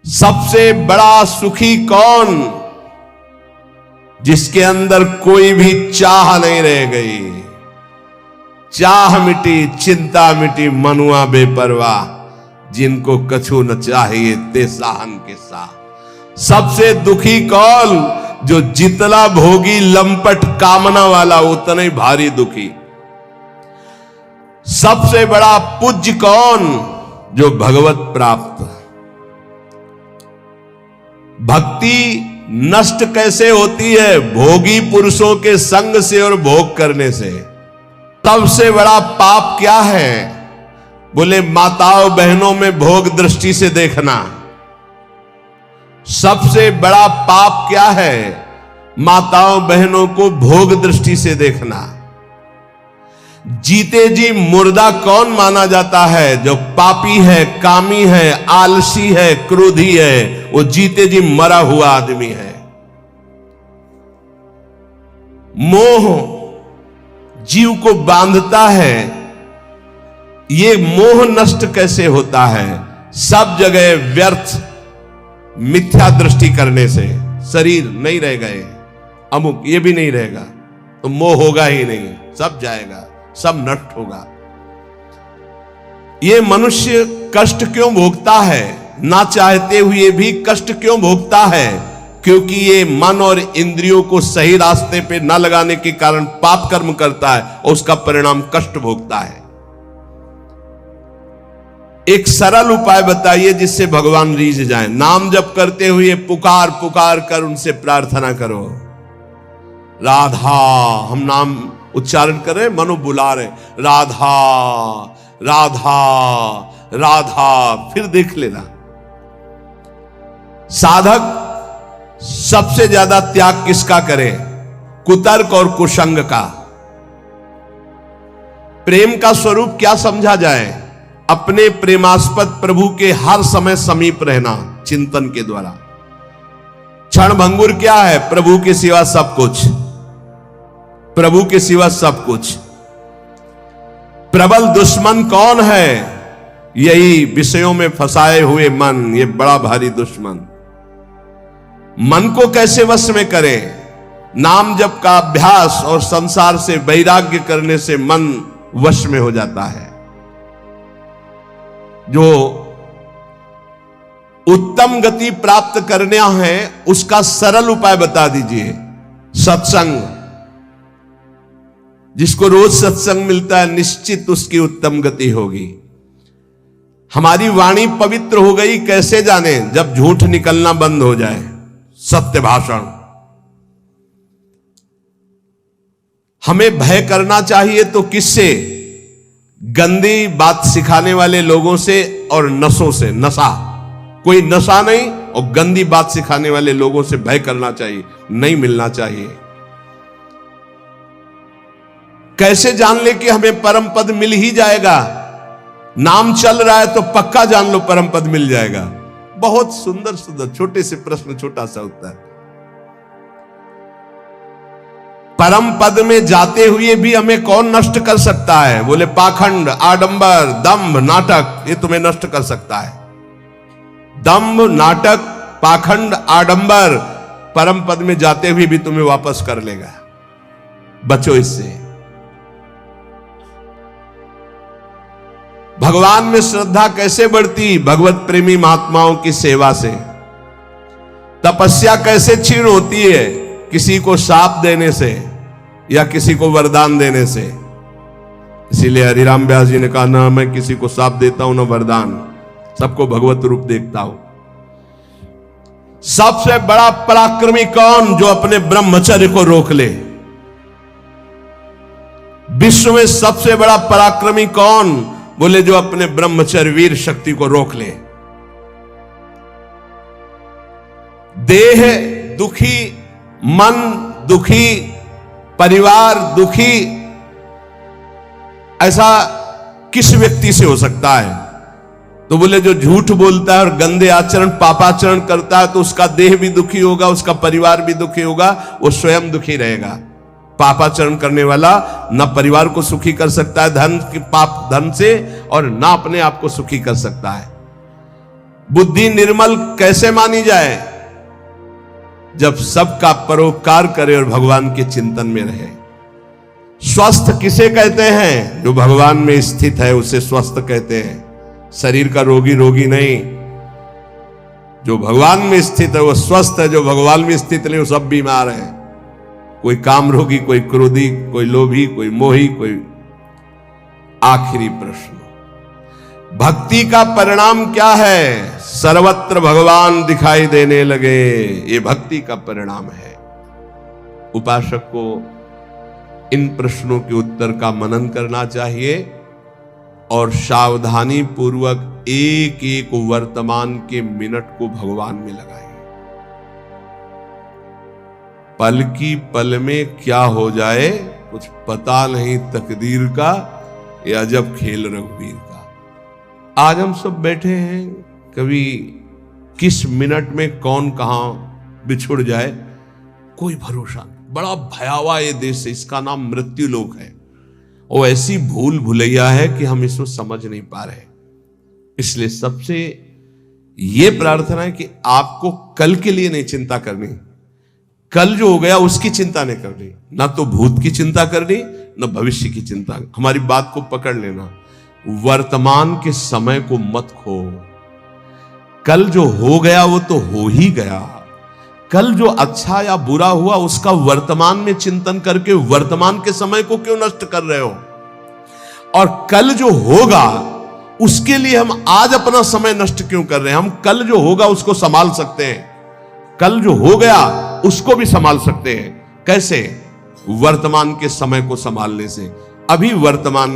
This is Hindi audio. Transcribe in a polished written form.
सबसे बड़ा सुखी कौन? जिसके अंदर कोई भी चाह नहीं रह गई। चाह मिटी, चिंता मिटी, मनुआ बेपरवाह, जिनको कछु न चाहिए ते साहन के साथ। सबसे दुखी कौन? जो जितना भोगी लंपट कामना वाला उतना ही भारी दुखी। सबसे बड़ा पूज्य कौन? जो भगवत प्राप्त। भक्ति नष्ट कैसे होती है? भोगी पुरुषों के संग से और भोग करने से। सबसे बड़ा पाप क्या है? बोले माताओं बहनों में भोग दृष्टि से देखना। सबसे बड़ा पाप क्या है? माताओं बहनों को भोग दृष्टि से देखना। जीते जी मुर्दा कौन माना जाता है? जो पापी है, कामी है, आलसी है, क्रोधी है, वो जीते जी मरा हुआ आदमी है। मोह जीव को बांधता है। ये मोह नष्ट कैसे होता है? सब जगह व्यर्थ मिथ्या दृष्टि करने से। शरीर नहीं रह गए, अमुक ये भी नहीं रहेगा, तो मोह होगा ही नहीं, सब जाएगा, सब नष्ट होगा। ये मनुष्य कष्ट क्यों भोगता है? ना चाहते हुए भी कष्ट क्यों भोगता है? क्योंकि ये मन और इंद्रियों को सही रास्ते पे न लगाने के कारण पाप कर्म करता है और उसका परिणाम कष्ट भोगता है। एक सरल उपाय बताइए जिससे भगवान रीझ जाए। नाम जप करते हुए पुकार पुकार कर उनसे प्रार्थना करो, राधा। हम नाम उच्चारण कर रहे, मनो बुला रहे, राधा राधा राधा। फिर देख लेना, साधक सबसे ज्यादा त्याग किसका करे? कुतर्क और कुसंग का। प्रेम का स्वरूप क्या समझा जाए? अपने प्रेमास्पद प्रभु के हर समय समीप रहना चिंतन के द्वारा। क्षण भंगुर क्या है? प्रभु के सिवा सब कुछ, प्रभु के सिवा सब कुछ। प्रबल दुश्मन कौन है? यही विषयों में फंसाए हुए मन, ये बड़ा भारी दुश्मन। मन को कैसे वश में करें? नाम जप का अभ्यास और संसार से वैराग्य करने से मन वश में हो जाता है। जो उत्तम गति प्राप्त करना है उसका सरल उपाय बता दीजिए। सत्संग। जिसको रोज सत्संग मिलता है निश्चित उसकी उत्तम गति होगी। हमारी वाणी पवित्र हो गई कैसे जाने? जब झूठ निकलना बंद हो जाए, सत्य भाषण। हमें भय करना चाहिए तो किससे? गंदी बात सिखाने वाले लोगों से और नशों से। नशा, कोई नशा नहीं, और गंदी बात सिखाने वाले लोगों से भय करना चाहिए, नहीं मिलना चाहिए। कैसे जान ले कि हमें परम पद मिल ही जाएगा? नाम चल रहा है तो पक्का जान लो परम पद मिल जाएगा। बहुत सुंदर सुंदर छोटे से प्रश्न, छोटा सा उत्तर। परम पद में जाते हुए भी हमें कौन नष्ट कर सकता है? बोले पाखंड, आडंबर, दंभ, नाटक, ये तुम्हें नष्ट कर सकता है। दंभ, नाटक, पाखंड, आडंबर परम पद में जाते हुए भी तुम्हें वापस कर लेगा। बचो इससे। भगवान में श्रद्धा कैसे बढ़ती? भगवत प्रेमी महात्माओं की सेवा से। तपस्या कैसे क्षीण होती है? किसी को शाप देने से या किसी को वरदान देने से। इसीलिए हरिराम व्यास जी ने कहा, ना मैं किसी को शाप देता हूं ना वरदान, सबको भगवत रूप देखता हूं। सबसे बड़ा पराक्रमी कौन? जो अपने ब्रह्मचर्य को रोक ले। विश्व में सबसे बड़ा पराक्रमी कौन? बोले जो अपने ब्रह्मचर्य वीर शक्ति को रोक ले। देह दुखी, मन दुखी, परिवार दुखी, ऐसा किस व्यक्ति से हो सकता है? तो बोले जो झूठ बोलता है और गंदे आचरण, पापाचरण करता है, तो उसका देह भी दुखी होगा, उसका परिवार भी दुखी होगा, वो स्वयं दुखी रहेगा। पापाचरण करने वाला न परिवार को सुखी कर सकता है धन के पाप धन से, और ना अपने आप को सुखी कर सकता है। बुद्धि निर्मल कैसे मानी जाए? जब सबका परोपकार करे और भगवान के चिंतन में रहे। स्वस्थ किसे कहते हैं? जो भगवान में स्थित है उसे स्वस्थ कहते हैं। शरीर का रोगी रोगी नहीं, जो भगवान में स्थित है वो स्वस्थ है। जो भगवान में स्थित नहीं वो सब बीमार है। कोई काम रोगी, कोई क्रोधी, कोई लोभी, कोई मोही, कोई। आखिरी प्रश्न, भक्ति का परिणाम क्या है? सर्वत्र भगवान दिखाई देने लगे, ये भक्ति का परिणाम है। उपासक को इन प्रश्नों के उत्तर का मनन करना चाहिए और सावधानी पूर्वक एक एक वर्तमान के मिनट को भगवान में लगाइए। पल की पल में क्या हो जाए कुछ पता नहीं तकदीर का, ये अजब खेल रघुवीर का। आज हम सब बैठे हैं, कभी किस मिनट में कौन कहां बिछुड़ जाए कोई भरोसा नहीं। बड़ा भयावह ये देश है, इसका नाम मृत्यु लोक है। वो ऐसी भूल भुलैया है कि हम इसको समझ नहीं पा रहे। इसलिए सबसे ये प्रार्थना है कि आपको कल के लिए नहीं चिंता करनी, कल जो हो गया उसकी चिंता नहीं करनी, ना तो भूत की चिंता करनी ना भविष्य की चिंता। हमारी बात को पकड़ लेना, वर्तमान के समय को मत खो। कल जो हो गया वो तो हो ही गया। कल जो अच्छा या बुरा हुआ उसका वर्तमान में चिंतन करके वर्तमान के समय को क्यों नष्ट कर रहे हो? और कल जो होगा उसके लिए हम आज अपना समय नष्ट क्यों कर रहे हैं? हम कल जो होगा उसको संभाल सकते हैं, कल जो हो गया उसको भी संभाल सकते हैं। कैसे? वर्तमान के समय को संभालने से। अभी वर्तमान में